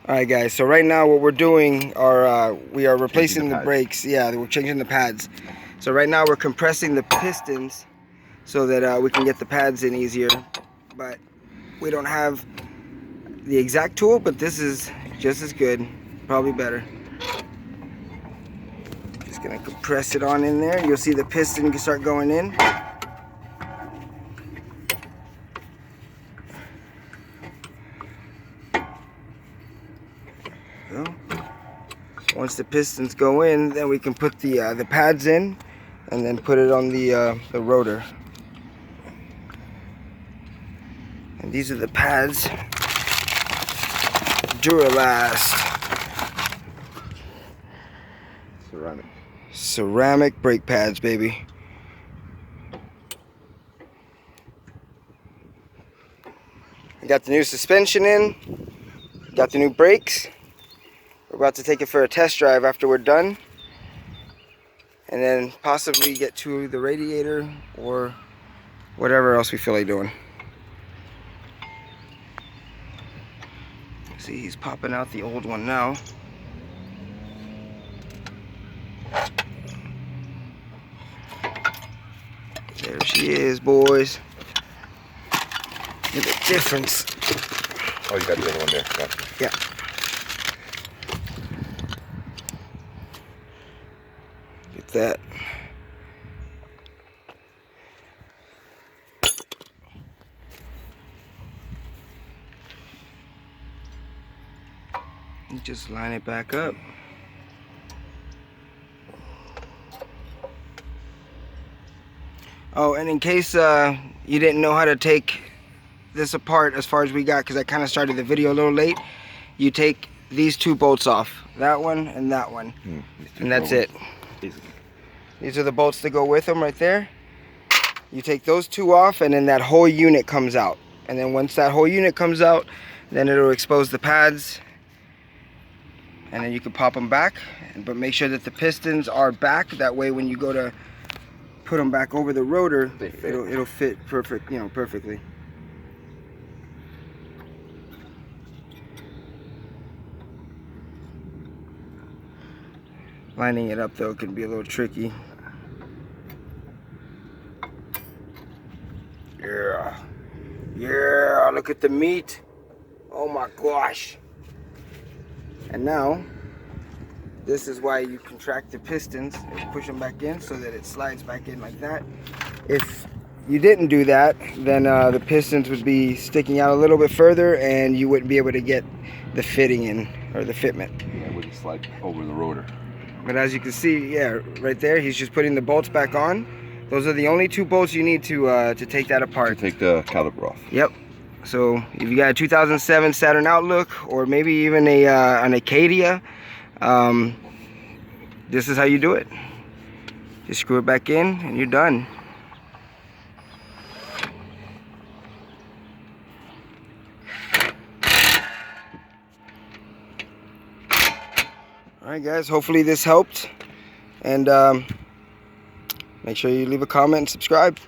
Alright guys, so right now what we're doing are we are replacing the brakes. Yeah, we're changing the pads. So right now we're compressing the pistons so that we can get the pads in easier. But we don't have the exact tool, but this is just as good, probably better. Just gonna compress it on in there. You'll see the piston can start going in. So, once the pistons go in, then we can put the pads in, and then put it on the rotor. And these are the pads. Duralast. Ceramic brake pads, baby. I got the new suspension in. Got the new brakes. We're about to take it for a test drive after we're done. And then possibly get to the radiator or whatever else we feel like doing. See, he's popping out the old one now. There she is, boys. Look at the difference. Oh, you got the other one there. Yeah. Get that. And just line it back up. Oh, and in case you didn't know how to take this apart as far as we got, because I kind of started the video a little late, you take these two bolts off, that one and that one, and that's it. These are the bolts that go with them right there. You take those two off, and then that whole unit comes out. And then once that whole unit comes out, then it'll expose the pads, and then you can pop them back. But make sure that the pistons are back. That way, when you go to put them back over the rotor, it'll fit perfect, perfectly. Lining it up though can be a little tricky. Yeah, look at the meat. Oh my gosh. And now, this is why you contract the pistons and push them back in so that it slides back in like that. If you didn't do that, then the pistons would be sticking out a little bit further and you wouldn't be able to get the fitting in, or the fitment. Yeah, it wouldn't slide over the rotor. But as you can see, yeah, right there, he's just putting the bolts back on. Those are the only two bolts you need to take that apart. To take the caliper off. Yep. So if you got a 2007 Saturn Outlook, or maybe even an Acadia, this is how you do it. Just screw it back in and you're done. Alright guys, hopefully this helped, and make sure you leave a comment and subscribe.